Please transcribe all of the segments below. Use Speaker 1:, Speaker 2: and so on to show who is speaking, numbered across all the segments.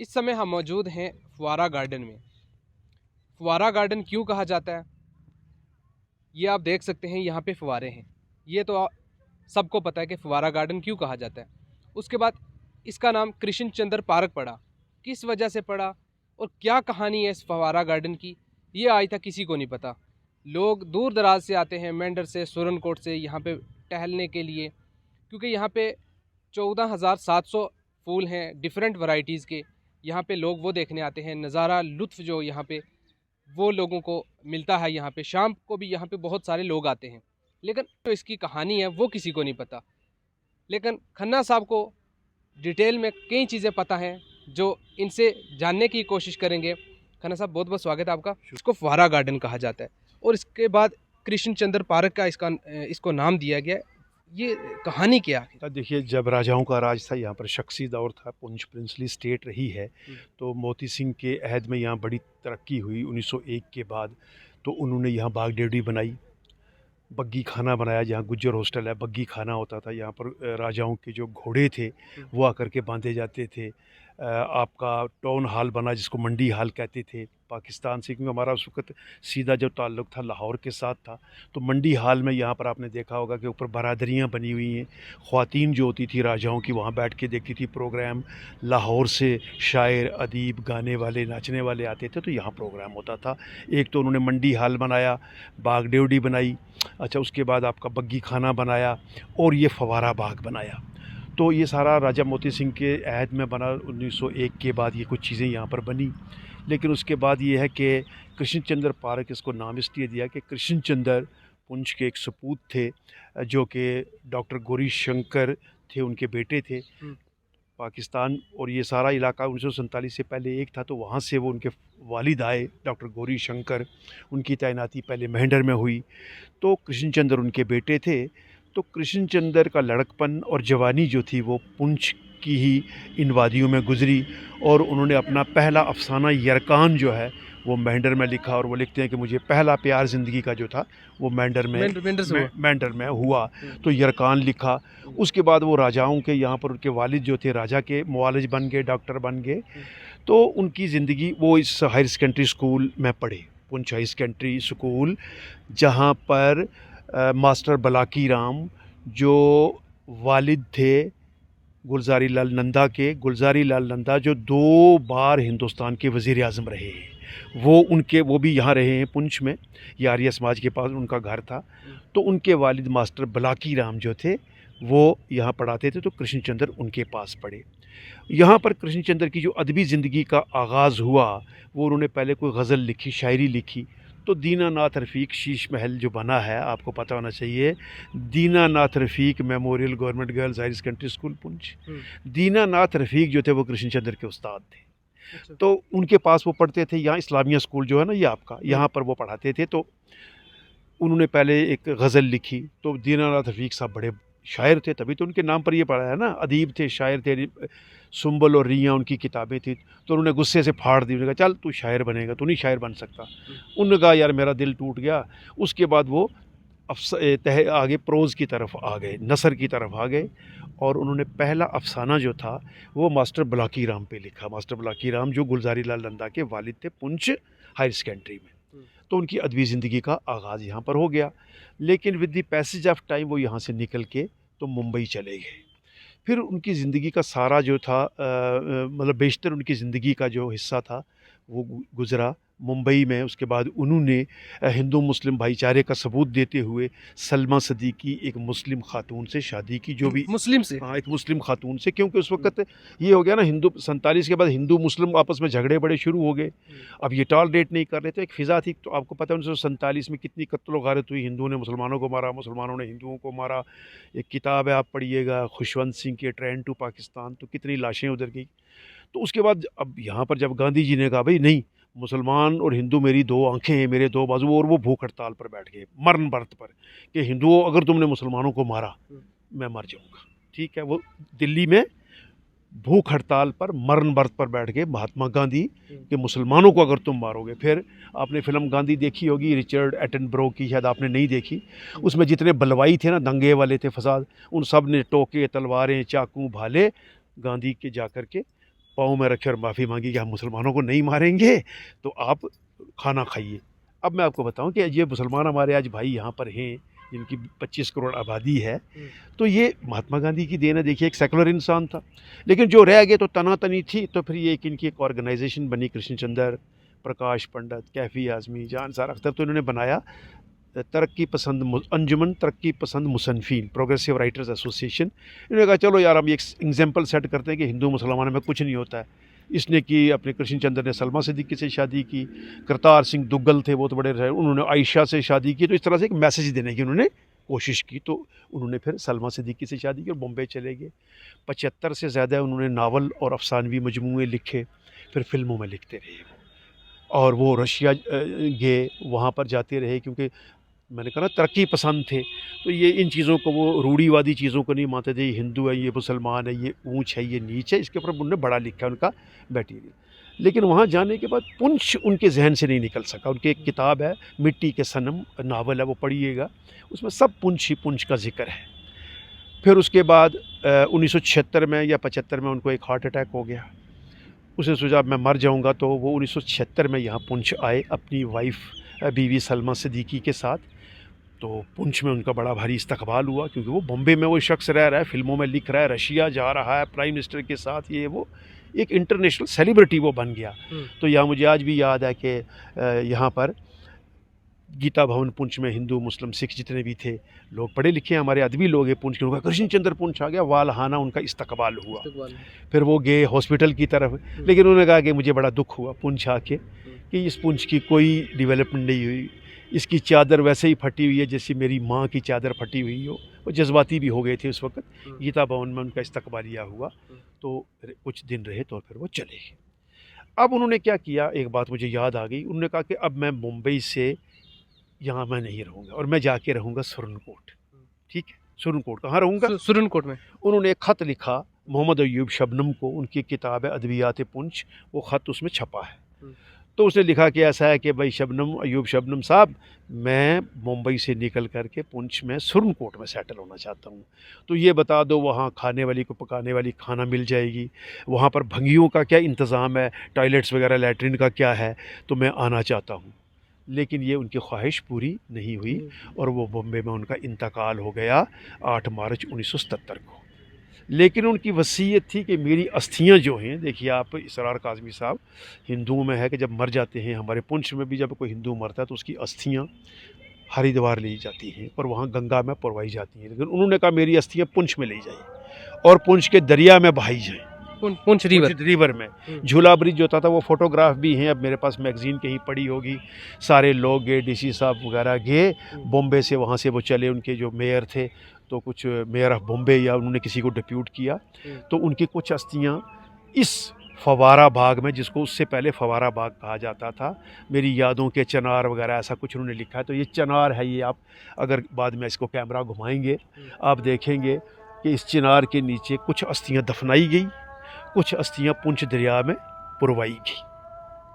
Speaker 1: इस समय हम मौजूद हैं फुवारा गार्डन में। फुवारा गार्डन क्यों कहा जाता है, ये आप देख सकते हैं। यहाँ पे फुवारे हैं। ये तो सबको पता है कि फुवारा गार्डन क्यों कहा जाता है। उसके बाद इसका नाम कृष्ण चंद्र पार्क पड़ा, किस वजह से पड़ा और क्या कहानी है इस फुवारा गार्डन की, ये आज तक किसी को नहीं पता। लोग दूर दराज से आते हैं, मेंढर से, सुरनकोट से, यहाँ पे टहलने के लिए, क्योंकि यहाँ पे 14,700 फूल हैं डिफरेंट वैरायटीज़ के। यहाँ पे लोग वो देखने आते हैं, नज़ारा लुत्फ़ जो यहाँ पे वो लोगों को मिलता है। यहाँ पे शाम को भी यहाँ पे बहुत सारे लोग आते हैं, लेकिन जो इसकी कहानी है वो किसी को नहीं पता। लेकिन खन्ना साहब को डिटेल में कई चीज़ें पता हैं जो इनसे जानने की कोशिश करेंगे। खन्ना साहब, बहुत बहुत स्वागत है आपका। इसको फुवारा गार्डन कहा जाता है और इसके बाद कृष्ण चंद्र पार्क का इसको नाम दिया गया। ये कहानी क्या है?
Speaker 2: देखिए, जब राजाओं का राज था यहाँ पर, शख्सी दौर था, पुंछ प्रिंसली स्टेट रही है, तो मोती सिंह के अहद में यहाँ बड़ी तरक्की हुई 1901 के बाद। तो उन्होंने यहाँ बाग डेवड़ी बनाई, बग्गी खाना बनाया, जहाँ गुज्जर हॉस्टल है, बग्गी खाना होता था। यहाँ पर राजाओं के जो घोड़े थे वो आकर के बांधे जाते थे। आपका टाउन हॉल बना जिसको मंडी हॉल कहते थे पाकिस्तान से, क्योंकि हमारा उस वक्त सीधा जो ताल्लुक़ था लाहौर के साथ था। तो मंडी हॉल में यहाँ पर आपने देखा होगा कि ऊपर बरादरियाँ बनी हुई हैं। ख़वातीन जो होती थी राजाओं की, वहाँ बैठ के देखती थी प्रोग्राम। लाहौर से शायर, अदीब, गाने वाले, नाचने वाले आते थे, तो यहाँ प्रोग्राम होता था। एक तो उन्होंने मंडी हॉल बनाया, बाग डेवड़ी बनाई, अच्छा उसके बाद आपका बग्गी खाना बनाया और ये फवारा बाग बनाया। तो ये सारा राजा मोती सिंह के अहद में बना। 1901 के बाद ये कुछ चीज़ें यहाँ पर बनी। लेकिन उसके बाद ये है कि कृष्ण चंद्र पार्क, इसको नाम इसलिए दिया कि कृष्ण चंद्र पुंछ के एक सपूत थे, जो कि डॉक्टर गौरी शंकर थे, उनके बेटे थे। पाकिस्तान और ये सारा इलाका 1947 से पहले एक था, तो वहाँ से वो उनके वालिद आए डॉक्टर गौरी शंकर। उनकी तैनाती पहले मेंढर में हुई, तो कृष्ण चंद्र उनके बेटे थे। तो कृष्ण चंद्र का लड़कपन और जवानी जो थी वो पुंछ की ही इन वादियों में गुजरी, और उन्होंने अपना पहला अफसाना यरकान जो है वो मेंढर में लिखा। और वो लिखते हैं कि मुझे पहला प्यार ज़िंदगी का जो था वो मेंढर में हुआ। तो यरकान लिखा। उसके बाद वो राजाओं के, यहाँ पर उनके वालिद जो थे राजा के मुआलिज बन गए, डॉक्टर बन गए। तो उनकी ज़िंदगी वो इस हायर सेकेंडरी स्कूल में पढ़े, पुंछ हायर सेकेंडरी स्कूल, जहाँ पर मास्टर बलाकी राम जो वालिद थे गुलज़ारी लाल नंदा के, गुलज़ारी लाल नंदा जो 2 बार हिंदुस्तान के वज़ीर आज़म रहे हैं, वो भी यहाँ रहे हैं पुंछ में। ये आर्य समाज के पास उनका घर था। तो उनके वालिद मास्टर बलाकी राम जो थे वो यहाँ पढ़ाते थे, तो कृष्ण चंद्र उनके पास पढ़े। यहाँ पर कृष्ण चंद्र की जो अदबी ज़िंदगी का आगाज़ हुआ, वो उन्होंने पहले कोई गज़ल लिखी, शायरी लिखी। तो दीनानाथ रफ़ीक शीश महल जो बना है, आपको पता होना चाहिए, Dinanath Rafiq memorial government girls higher secondary school Poonch. Dinanath Rafiq जो थे वो कृष्ण चंद्र के उस्ताद थे। अच्छा। तो उनके पास वो पढ़ते थे। यहाँ इस्लामिया स्कूल जो है ना, ये आपका, यहाँ पर वो पढ़ाते थे। तो उन्होंने पहले एक गज़ल लिखी। तो दीनानाथ रफ़ीक साहब बड़े शायर थे, तभी तो उनके नाम पर ये पढ़ा है ना, अदीब थे, शायर थे। सुंबल और रियाँ उनकी किताबें थी। तो उन्होंने गुस्से से फाड़ दी। उन्होंने कहा चल तू शायर बनेगा, तू नहीं शायर बन सकता। उन्होंने कहा यार मेरा दिल टूट गया। उसके बाद वो आगे प्रोज़ की तरफ आ गए, नसर की तरफ आ गए, और उन्होंने पहला अफसाना जो था वो मास्टर बलाकी राम पे लिखा। मास्टर बलाकी राम जो गुलज़ारी लाल नंदा के वालिद थे पुंछ हायर सेकेंडरी में। तो उनकी अदबी ज़िंदगी का आगाज़ यहाँ पर हो गया। लेकिन with the passage of time वो यहाँ से निकल के तो मुंबई चले गए। फिर उनकी ज़िंदगी का सारा जो था मतलब बेशतर उनकी ज़िंदगी का जो हिस्सा था वो गुज़रा मुंबई में। उसके बाद उन्होंने हिंदू मुस्लिम भाईचारे का सबूत देते हुए सलमा सदीकी एक मुस्लिम खातून से शादी की, जो भी
Speaker 1: मुस्लिम से,
Speaker 2: हाँ, एक मुस्लिम खातून से, क्योंकि उस वक्त ये हो गया ना, हिंदू 47 के बाद हिंदू मुस्लिम आपस में झगड़े बड़े शुरू हो गए। अब ये टॉलरेट नहीं कर रहे थे, एक फ़िज़ा थी। तो आपको पता है 1947 में कितनी कत्ल गारत हुई, हिंदुओं ने मुसलमानों को मारा, मुसलमानों ने हिंदुओं को मारा। एक किताब है, आप पढ़िएगा, खुशवंत सिंह की ट्रेन टू पाकिस्तान, तो कितनी लाशें उधर गई। तो उसके बाद अब यहाँ पर जब गांधी जी ने कहा भाई नहीं, मुसलमान और हिंदू मेरी 2 आंखें हैं, मेरे 2 बाजू, और वो भूख हड़ताल पर बैठ गए, मरण व्रत पर, कि हिंदुओं अगर तुमने मुसलमानों को मारा मैं मर जाऊंगा। ठीक है, वो दिल्ली में भूख हड़ताल पर, मरण व्रत पर बैठ गए महात्मा गांधी, कि मुसलमानों को अगर तुम मारोगे। फिर आपने फिल्म गांधी देखी होगी, रिचर्ड एटनबरो की, शायद आपने नहीं देखी। उसमें जितने बलवाई थे ना, दंगे वाले थे, फसाद, उन सब ने टोके, तलवारें, चाकू, भाले गांधी के जा कर के पाँव में रखे और माफ़ी मांगी कि हम मुसलमानों को नहीं मारेंगे, तो आप खाना खाइए। अब मैं आपको बताऊं कि ये मुसलमान हमारे आज भाई यहाँ पर हैं, जिनकी 25 करोड़ आबादी है, तो ये महात्मा गांधी की देन है। देखिए, एक सेकुलर इंसान था, लेकिन जो रह गए तो तनातनी थी, तो फिर ये इनकी एक ऑर्गेनाइजेशन बनी, कृष्ण चंद्र, प्रकाश पंडित, कैफी आज़मी, जान सार अख्तर, तो इन्होंने बनाया तरक्की पसंद अंजुमन तरक्की पसंद मुसन्फिन, प्रोग्रेसिव राइटर्स एसोसिएशन। इन्होंने कहा चलो यार, हम एक एग्जाम्पल सेट करते हैं कि हिंदू मुसलमानों में कुछ नहीं होता है। इसने की अपने कृष्ण चंद्र ने सलमा सिद्दीकी से शादी की, करतार सिंह दुग्गल थे बहुत बड़े रहे, उन्होंने आयशा से शादी की। तो इस तरह से एक मैसेज देने की उन्होंने कोशिश की, तो उन्होंने फिर सलमा सिद्दीकी से शादी की और बॉम्बे चले गए। 75 से ज़्यादा उन्होंने नावल और अफसानवी मजमूए लिखे, फिर फिल्मों में लिखते रहे और वो रशिया गए, वहाँ पर जाते रहे, क्योंकि मैंने कहा ना तरक्की पसंद थे, तो ये इन चीज़ों को, वो रूढ़ीवादी चीज़ों को नहीं मानते थे। ये हिंदू है, ये मुसलमान है, ये ऊंच है, ये नीच है, इसके ऊपर उन्होंने बड़ा लिखा है उनका मटेरियल। लेकिन वहाँ जाने के बाद पुंछ उनके जहन से नहीं निकल सका। उनकी एक किताब है मिट्टी के सनम, नावल है, वो पढ़िएगा, उसमें सब पुंछ ही पुंछ का जिक्र है। फिर उसके बाद 1976 में या 75 में उनको एक हार्ट अटैक हो गया। उसने सोचा मैं मर जाऊंगा, तो वो 1976 में यहाँ पुंछ आए अपनी वाइफ बीवी सलमा सिद्दीकी के साथ। तो पुंछ में उनका बड़ा भारी इस्तकबाल हुआ, क्योंकि वो बॉम्बे में वो शख्स रह रहा है, फिल्मों में लिख रहा है, रशिया जा रहा है प्राइम मिनिस्टर के साथ, ये वो एक इंटरनेशनल सेलिब्रिटी वो बन गया। तो यहाँ मुझे आज भी याद है कि यहाँ पर गीता भवन पुंछ में हिंदू मुस्लिम सिख जितने भी थे लोग, पढ़े लिखे हमारे अदबी लोग हैं पुंछ के, उनका कृष्ण चंद्र पुंछ आ गया, वालहाना उनका इस्तकबाल हुआ। फिर वो गए हॉस्पिटल की तरफ, लेकिन उन्होंने कहा कि मुझे बड़ा दुख हुआ पुंछ आके कि इस पुंछ की कोई डेवलपमेंट नहीं हुई, इसकी चादर वैसे ही फटी हुई है जैसे मेरी माँ की चादर फटी हुई हो। वो जज्बाती भी हो गए थे उस वक्त। गीता भवन में उनका इस्तकबालिया हुआ, तो कुछ दिन रहे तो फिर वो चले गए। अब उन्होंने क्या किया, एक बात मुझे याद आ गई, उन्होंने कहा कि अब मैं मुंबई से यहाँ मैं नहीं रहूँगा और मैं जाके रहूँगा सुरनकोट। ठीक है, सुरनकोट कहाँ रहूँगा?
Speaker 1: सुरनकोट में।
Speaker 2: उन्होंने एक ख़त लिखा मोहम्मद अयूब शबनम को, उनकी किताब है अदवियात पुंछ, वो ख़त उसमें छपा है। तो उसने लिखा कि ऐसा है कि भाई शबनम, अयूब शबनम साहब, मैं मुंबई से निकल कर के पुंछ में सुरनकोट में सेटल होना चाहता हूँ, तो ये बता दो वहाँ खाने वाली को पकाने वाली खाना मिल जाएगी, वहाँ पर भंगियों का क्या इंतज़ाम है, टॉयलेट्स वगैरह लैट्रिन का क्या है, तो मैं आना चाहता हूँ। लेकिन ये उनकी ख्वाहिश पूरी नहीं हुई और वो बॉम्बे में उनका इंतकाल हो गया 8 मार्च 1977 को। लेकिन उनकी वसीयत थी कि मेरी अस्थियां जो हैं, देखिए आप इसरार काज़मी साहब, हिंदुओं में है कि जब मर जाते हैं, हमारे पुंछ में भी जब कोई हिंदू मरता है तो उसकी अस्थियां हरिद्वार ली जाती हैं और वहाँ गंगा में पुरवाई जाती हैं। लेकिन उन्होंने कहा मेरी अस्थियां पुंछ में ली जाए और पुंछ के दरिया में बहाई जाए,
Speaker 1: पुंछ रिवर
Speaker 2: में। झूला ब्रिज जो होता था वो फ़ोटोग्राफ भी हैं, अब मेरे पास मैगज़ीन कहीं पड़ी होगी। सारे लोग गए, डीसी साहब वगैरह गए बॉम्बे से, वहाँ से वो चले, उनके जो मेयर थे, तो कुछ मेयर ऑफ बॉम्बे या उन्होंने किसी को डिप्यूट किया, तो उनकी कुछ अस्थियाँ इस फवारा बाग में, जिसको उससे पहले फवारा बाग कहा जाता था, मेरी यादों के चिनार वगैरह ऐसा कुछ उन्होंने लिखा है। तो ये चिनार है, ये आप अगर बाद में इसको कैमरा घुमाएंगे आप देखेंगे कि इस चिनार के नीचे कुछ अस्थियाँ दफनाई गई, कुछ अस्थियाँ पुंछ दरिया में पुरवाई गई।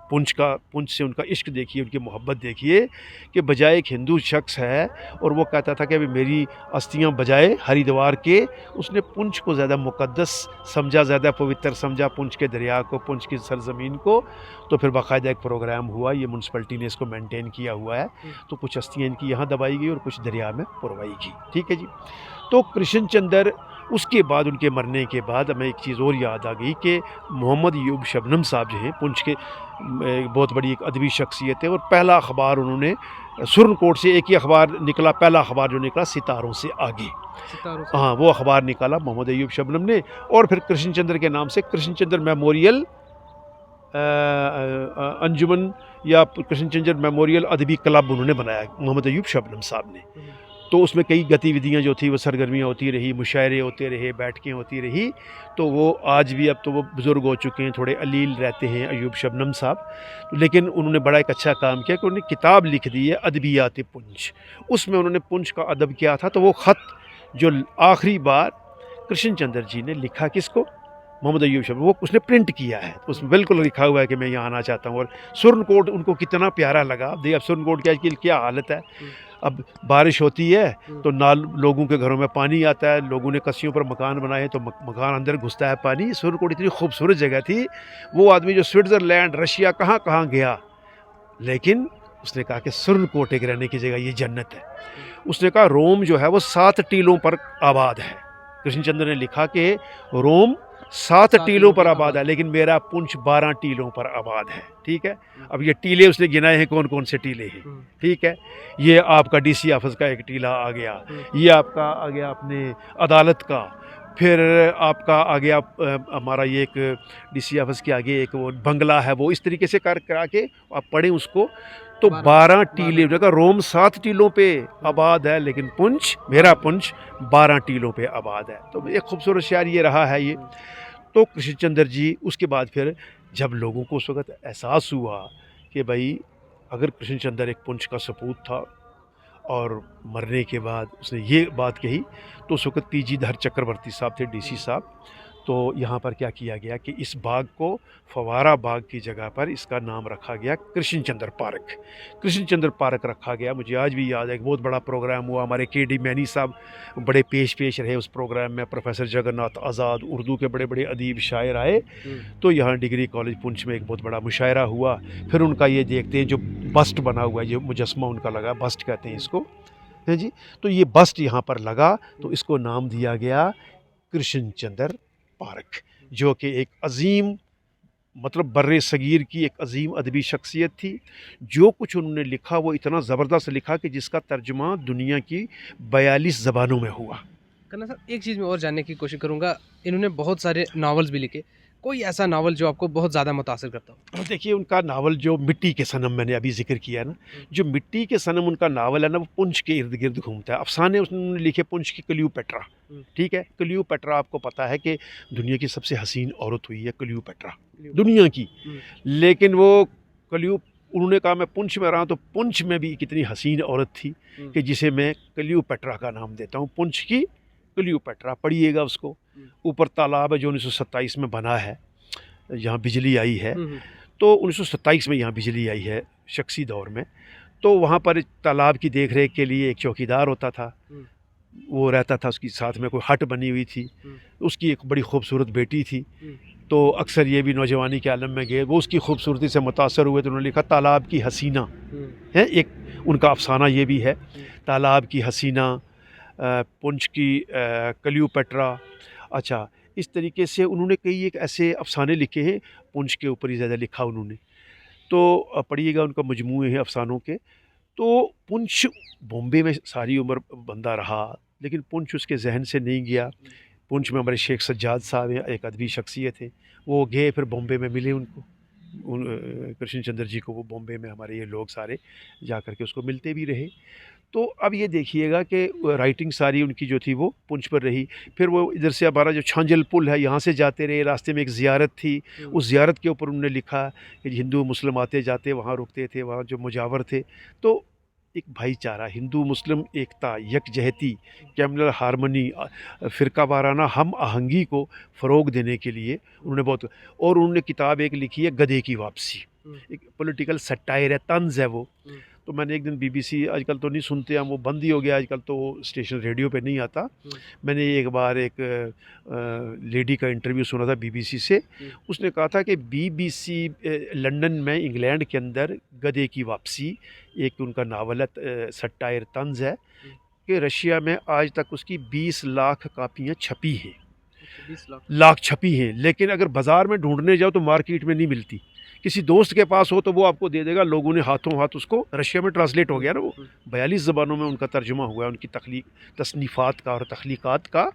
Speaker 2: पुंछ से उनका इश्क देखिए, उनकी मोहब्बत देखिए कि बजाय एक हिंदू शख्स है और वो कहता था कि अभी मेरी अस्थियाँ बजाय हरिद्वार के, उसने पुंछ को ज़्यादा मुक़द्दस समझा, ज़्यादा पवित्र समझा, पुंछ के दरिया को, पुंछ की सरज़मीन को। तो फिर बाकायदा एक प्रोग्राम हुआ, ये म्यूनसिपैलिटी ने इसको मेंटेन किया हुआ है, तो कुछ अस्थियाँ इनकी यहाँ दबाई गई और कुछ दरिया में पुरवाई गई। ठीक है जी। तो कृष्ण चंद्र, उसके बाद उनके मरने के बाद हमें एक चीज़ और याद आ गई कि मोहम्मद अयूब शबनम साहब जो हैं पुंछ के बहुत बड़ी एक अदबी शख्सियत है, और पहला अखबार उन्होंने सुरनकोट से, एक ही अखबार निकला, पहला अखबार जो निकला सितारों से आगे, हाँ वो अखबार निकाला मोहम्मद अयूब शबनम ने। और फिर कृष्ण चंद्र के नाम से कृष्ण चंद्र मेमोरियल अंजुमन या कृष्ण चंद्र मेमोरियल अदबी क्लब उन्होंने बनाया मोहम्मद अयूब शबनम साहब ने। तो उसमें कई गतिविधियां जो थी वो सरगर्मियां होती रही, मुशायरे होते रहे, बैठकें होती रही। तो वो आज भी, अब तो वो बुज़ुर्ग हो चुके हैं, थोड़े अलील रहते हैं अयूब शबनम साहब, लेकिन उन्होंने बड़ा एक अच्छा काम किया कि उन्होंने किताब लिख दी है अदबियात पुंछ। उसमें उन्होंने पुंछ का अदब किया था। तो वो ख़त जो आखिरी बार कृष्ण चंद्र जी ने लिखा, किसको, मोहम्मद अयूब शबनम, वो उसने प्रिंट किया है, तो उसमें बिल्कुल लिखा हुआ है कि मैं यहाँ आना चाहता हूँ। और सुरनकोट उनको कितना प्यारा लगा। देखिए अब सुरनकोट की क्या हालत है। अब बारिश होती है तो नाल लोगों के घरों में पानी आता है, लोगों ने कस्सियों पर मकान बनाए हैं तो मकान अंदर घुसता है पानी। सुरनकोट इतनी खूबसूरत जगह थी, वो आदमी जो स्विट्ज़रलैंड रशिया कहाँ कहाँ गया, लेकिन उसने कहा कि सुरनकोट एक रहने की जगह, ये जन्नत है। उसने कहा रोम जो है वो 7 टीलों पर आबाद है। कृष्णचंद्र ने लिखा कि रोम 7 टीलों पर आबाद है, लेकिन मेरा पुंछ 12 टीलों पर आबाद है। ठीक है, अब ये टीले उसने गिनाए हैं कौन कौन से टीले हैं। ठीक है, ये आपका डीसी ऑफिस का एक टीला आ गया, ये आपका आ गया अपने अदालत का, फिर आपका आ गया हमारा ये एक डीसी ऑफिस के आगे एक वो बंगला है, वो इस तरीके से कर करा के आप पढ़ें उसको तो 12 टीले जगह। रोम 7 टीलों पे आबाद है, लेकिन पुंछ, मेरा पुंछ 12 टीलों पे आबाद है। तो एक खूबसूरत शायर ये रहा है ये। तो कृष्णचंद्र जी उसके बाद फिर जब लोगों को उस वक़्त एहसास हुआ कि भाई अगर कृष्णचंद्र एक पुंछ का सपूत था और मरने के बाद उसने ये बात कही, तो उस वक़्त पीजी धर चक्रवर्ती साहब थे, डीसी साहब। तो यहाँ पर क्या किया गया कि इस बाग को फवारा बाग की जगह पर इसका नाम रखा गया कृष्णचंद्र पार्क। कृष्णचंद्र पार्क रखा गया। मुझे आज भी याद है, एक बहुत बड़ा प्रोग्राम हुआ, हमारे के.डी. मैनी साहब बड़े पेश रहे उस प्रोग्राम में, प्रोफेसर जगन्नाथ आज़ाद, उर्दू के बड़े बड़े अदीब शायर आए। तो यहाँ डिग्री कॉलेज पुंछ में एक बहुत बड़ा मुशायरा हुआ। फिर उनका ये देखते हैं जो बस्ट बना हुआ है, जो मुजस्मा उनका लगा, बस्ट कहते हैं इसको, है जी। तो ये बस्ट यहाँ पर लगा तो इसको नाम दिया गया कृष्णचंद्र पार्क, जो कि एक अजीम, मतलब बर्रे सगीर की एक अजीम अदबी शख्सियत थी। जो कुछ उन्होंने लिखा वो इतना ज़बरदस्त लिखा कि जिसका तर्जुमा दुनिया की 42 ज़बानों में हुआ।
Speaker 1: करना साहब, एक चीज़ मैं और जानने की कोशिश करूँगा, इन्होंने बहुत सारे नावल्स भी लिखे, कोई ऐसा नावल जो आपको बहुत ज़्यादा मुतासिर करता हो?
Speaker 2: देखिए उनका नावल जो मिट्टी के सनम मैंने अभी जिक्र किया है ना, जो मिट्टी के सनम उनका नावल है ना, वो पुंछ के इर्द गिर्द घूमता है। अफसाने उन्होंने लिखे पुंछ की क्लियोपेट्रा। ठीक है, क्लियोपेट्रा आपको पता है कि दुनिया की सबसे हसीन औरत हुई है क्लियोपेट्रा दुनिया की, लेकिन वो उन्होंने कहा मैं पुंछ में रहा तो पुंछ में भी कितनी हसीन औरत थी कि जिसे मैं क्लियोपेट्रा का नाम देता हूँ। पुंछ की क्लियोपेट्रा, पढ़िएगा उसको। ऊपर तालाब है जो 1927 में बना है, यहाँ बिजली आई है। तो 1927 में यहाँ बिजली आई है शख्सी दौर में। तो वहाँ पर तालाब की देख रेख के लिए एक चौकीदार होता था, वो रहता था, उसकी साथ में कोई हट बनी हुई थी, उसकी एक बड़ी खूबसूरत बेटी थी। तो अक्सर ये भी नौजवानी के आलम में गए, वो उसकी खूबसूरती से मुतासर हुए तो उन्होंने लिखा तालाब की हसीना है। एक उनका अफसाना ये भी है, तालाब की हसीना, पुंछ की क्लियोपेट्रा। अच्छा, इस तरीके से उन्होंने कई एक ऐसे अफसाने लिखे हैं, पुंछ के ऊपर ही ज़्यादा लिखा उन्होंने। तो पढ़िएगा उनका मजमूए हैं अफसानों के। तो पुंछ बॉम्बे में सारी उम्र बंदा रहा, लेकिन पुंछ उसके जहन से नहीं गया। पुंछ में हमारे शेख सज्जाद साहब हैं, एक अदबी शख्सियत थे, वो गए फिर बॉम्बे में मिले उनको, कृष्णचंद्र जी को। वो बॉम्बे में हमारे ये लोग सारे जा कर के उसको मिलते भी रहे। तो अब ये देखिएगा कि राइटिंग सारी उनकी जो थी वो पुंछ पर रही। फिर वो इधर से हमारा जो छांजल पुल है यहाँ से जाते रहे, रास्ते में एक ज़ियारत थी, उस ज़ियारत के ऊपर उन्होंने लिखा कि हिंदू मुस्लिम आते जाते वहाँ रुकते थे, वहाँ जो मुजावर थे। तो एक भाईचारा, हिंदू मुस्लिम एकता, यकजहती, कम्युनल हारमनी, फ़िरका वाराना हम आहंगी को फ़रोग देने के लिए उन्होंने बहुत। और उन्होंने किताब एक लिखी है गधे की वापसी, एक पॉलिटिकल सटायर है, तंज़ है वो। तो मैंने एक दिन BBC, आजकल तो नहीं सुनते हम, वो बंद ही हो गया आजकल, तो स्टेशन रेडियो पे नहीं आता। मैंने एक बार एक लेडी का इंटरव्यू सुना था BBC से। उसने कहा था कि BBC लंदन में, इंग्लैंड के अंदर गधे की वापसी एक उनका नावल है, सटायर तंज़ है, कि रशिया में आज तक उसकी 20 लाख कापियाँ छपी हैं।
Speaker 1: 20
Speaker 2: लाख छपी हैं, लेकिन अगर बाज़ार में ढूंढने जाओ तो मार्केट में नहीं मिलती। किसी दोस्त के पास हो तो वो आपको दे देगा। लोगों ने हाथों हाथ उसको, रशिया में ट्रांसलेट हो गया ना वो, 42 ज़बानों में उनका तर्जुमा हुआ है, उनकी तसनीफ़ात का और तख्लीक़ात का।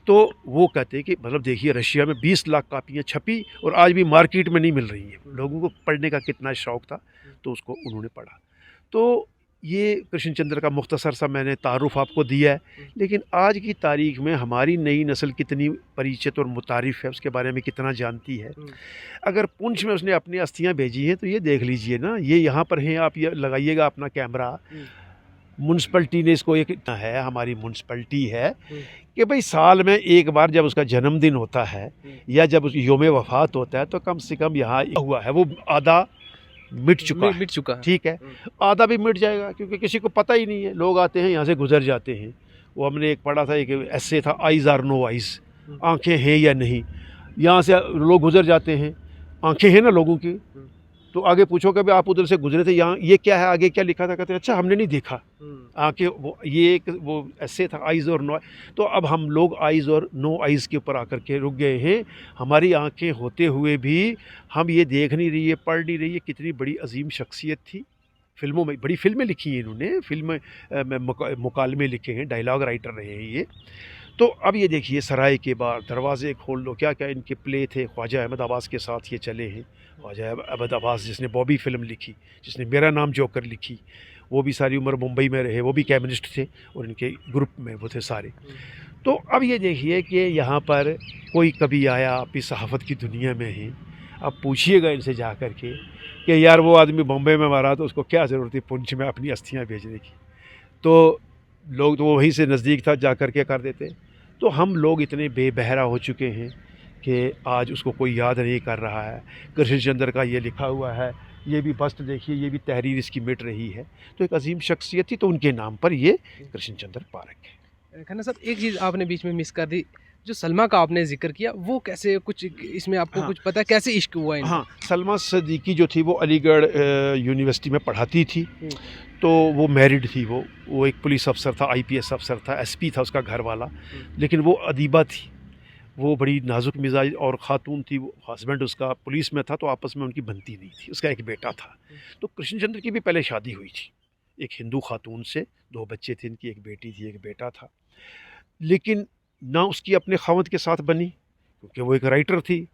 Speaker 2: तो वो कहते हैं कि मतलब देखिए रशिया में 20 लाख कापियाँ छपी और आज भी मार्केट में नहीं मिल रही हैं। लोगों को पढ़ने का कितना शौक़ था, तो उसको उन्होंने पढ़ा। तो ये कृष्णचंद्र का मुख्तसर सा मैंने तारुफ आपको दिया है, लेकिन आज की तारीख़ में हमारी नई नस्ल कितनी परिचित और मुतारिफ़ है, उसके बारे में कितना जानती है। अगर पुंछ में उसने अपनी अस्थियां भेजी हैं तो ये देख लीजिए ना, ये यहाँ पर हैं, आप ये लगाइएगा अपना कैमरा। म्यूनसिपलिटी ने इसको एक है, हमारी म्यूनसिपलिटी है कि भाई साल में एक बार जब उसका जन्मदिन होता है या जब उसकी योम वफ़ात होता है तो कम से कम यहाँ हुआ है, वो आधा मिट चुका है,
Speaker 1: मिट चुका है।
Speaker 2: ठीक है, आधा भी मिट जाएगा क्योंकि किसी को पता ही नहीं है। लोग आते हैं यहाँ से गुजर जाते हैं। वो हमने एक पढ़ा था, एक ऐसे था, आइज़ आर नो आइज़, आंखें हैं या नहीं। यहाँ से लोग गुजर जाते हैं, आंखें हैं ना लोगों की, तो आगे पूछो कि आप उधर से गुजरे थे, यहाँ ये क्या है, आगे क्या लिखा था, कहते हैं अच्छा हमने नहीं देखा। आंखें, वो ये एक वो ऐसे था, आइज़ और नो। तो अब हम लोग आइज़ और नो आइज़ के ऊपर आकर के रुक गए हैं। हमारी आंखें होते हुए भी हम ये देख नहीं रही है, पढ़ नहीं रही है। कितनी बड़ी अजीम शख्सियत थी। फिल्मों में बड़ी फिल्में लिखी हैं इन्होंने, फिल्म में मुकालमे लिखे हैं, डायलॉग राइटर रहे हैं ये। तो अब ये देखिए, सराय के बाहर दरवाज़े खोल लो, क्या क्या इनके प्ले थे। ख्वाजा अहमद अब्बास के साथ ये चले हैं। ख्वाजा अहमद अब्बास जिसने बॉबी फिल्म लिखी, जिसने मेरा नाम जोकर लिखी, वो भी सारी उम्र मुंबई में रहे, वो भी कम्युनिस्ट थे और इनके ग्रुप में वो थे सारे। तो अब ये देखिए कि यहाँ पर कोई कभी आया, आप भी सहाफ़त की दुनिया में हैं, अब पूछिएगा इनसे जा कर के कि यार वो आदमी बॉम्बे में मारा तो उसको क्या ज़रूरत थी पुंछ में अपनी अस्थियाँ भेजने की। तो लोग तो वहीं से नज़दीक था, जा कर के कर देते। तो हम लोग इतने बेबहरा हो चुके हैं कि आज उसको कोई याद नहीं कर रहा है। कृष्ण चंद्र का ये लिखा हुआ है, ये भी बस्ट देखिए, ये भी तहरीर इसकी मिट रही है। तो एक अजीम शख्सियत थी, तो उनके नाम पर ये कृष्ण चंद्र पार्क है।
Speaker 1: खन्ना साहब, एक चीज़ आपने बीच में मिस कर दी, जो सलमा का आपने जिक्र किया, वो कैसे, कुछ इसमें आपको कुछ पता है कैसे इश्क हुआ इनका?
Speaker 2: हाँ, सलमा सिद्दीकी जो थी वो अलीगढ़ यूनिवर्सिटी में पढ़ाती थी। तो वो मैरिड थी, वो एक पुलिस अफसर था, आईपीएस अफसर था, एसपी था उसका घर वाला। लेकिन वो अदीबा थी, वो बड़ी नाजुक मिजाज और ख़ातून थी। वो हस्बैंड उसका पुलिस में था, तो आपस में उनकी बनती नहीं थी। उसका एक बेटा था। तो कृष्ण चंद्र की भी पहले शादी हुई थी एक हिंदू खातून से, 2 बच्चे थे इनकी, एक बेटी थी एक बेटा था। लेकिन ना उसकी अपने खावंद के साथ बनी, क्योंकि वो एक राइटर थी,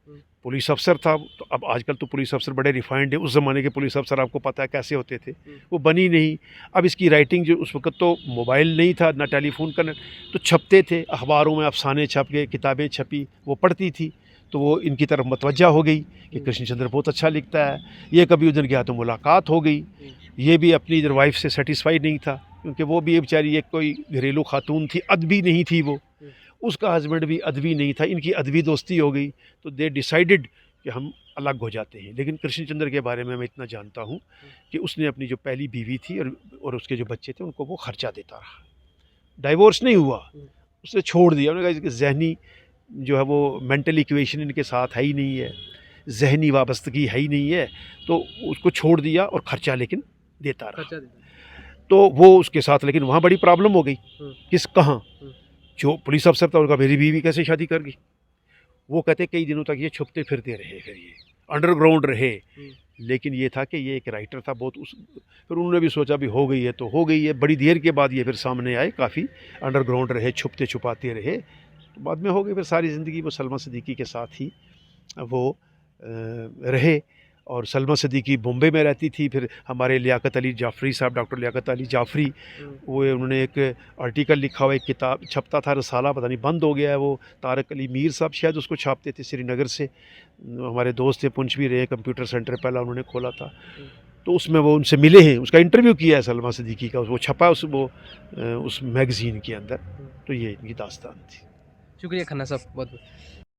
Speaker 2: पुलिस अफसर था। तो अब आजकल तो पुलिस अफसर बड़े रिफाइंड हैं, उस ज़माने के पुलिस अफसर आपको पता है कैसे होते थे। वो बनी नहीं। अब इसकी राइटिंग, जो उस वक्त तो मोबाइल नहीं था, ना टेलीफोन का, तो छपते थे अखबारों में, अफसाने छप गए, किताबें छपी, वो पढ़ती थी। तो वो इनकी तरफ मतवज्जा हो गई कि कृष्ण चंद्र बहुत अच्छा लिखता है। ये कभी उधर गया तो मुलाकात हो गई। ये भी अपनी इधर वाइफ से सेटिस्फाइड नहीं था, क्योंकि वो भी बेचारी एक कोई घरेलू खातून थी, अदबी नहीं थी वो, उसका हस्बैंड भी अदबी नहीं था। इनकी अदबी दोस्ती हो गई, तो दे डिसाइडेड कि हम अलग हो जाते हैं। लेकिन कृष्ण चंद्र के बारे में मैं इतना जानता हूँ कि उसने अपनी जो पहली बीवी थी और उसके जो बच्चे थे, उनको वो खर्चा देता रहा। डाइवोर्स नहीं हुआ, उसने छोड़ दिया। उन्होंने कहा जहनी जो है वो मेंटल इक्वेशन इनके साथ है ही नहीं है, जहनी वाबस्तगी है ही नहीं है, तो उसको छोड़ दिया और खर्चा लेकिन देता रहा। तो वो उसके साथ, लेकिन वहाँ बड़ी प्रॉब्लम हो गई। कहाँ जो पुलिस अफसर था उनका, मेरी बीवी कैसे शादी कर गई। वो कहते कई दिनों तक ये छुपते फिरते रहे, फिर ये अंडरग्राउंड रहे। लेकिन ये था कि ये एक राइटर था बहुत, फिर उन्होंने भी सोचा भी हो गई है तो हो गई है। बड़ी देर के बाद ये फिर सामने आए, काफ़ी अंडरग्राउंड रहे, छुपते छुपाते रहे, तो बाद में हो गई। फिर सारी ज़िंदगी वो सलमा सिद्दीकी के साथ ही वो रहे। और सलमा सिद्दीकी बॉम्बे में रहती थी। फिर हमारे लियाकत अली जाफ़री साहब, डॉक्टर लियाकत अली जाफ़री, वो उन्होंने एक आर्टिकल लिखा हुआ, एक किताब छपता था, रसाला, पता नहीं बंद हो गया है वो। तारक अली मीर साहब शायद उसको छापते थे, श्रीनगर से हमारे दोस्त थे, पुंछ भी रहे, कंप्यूटर सेंटर पहला उन्होंने खोला था। तो उसमें वो उनसे मिले हैं, उसका इंटरव्यू किया है सलमा सिद्दीकी का, वो छपा उस मैगज़ीन के अंदर। तो ये इनकी दास्तान थी।
Speaker 1: शुक्रिया खन्ना साहब, बहुत बहुत।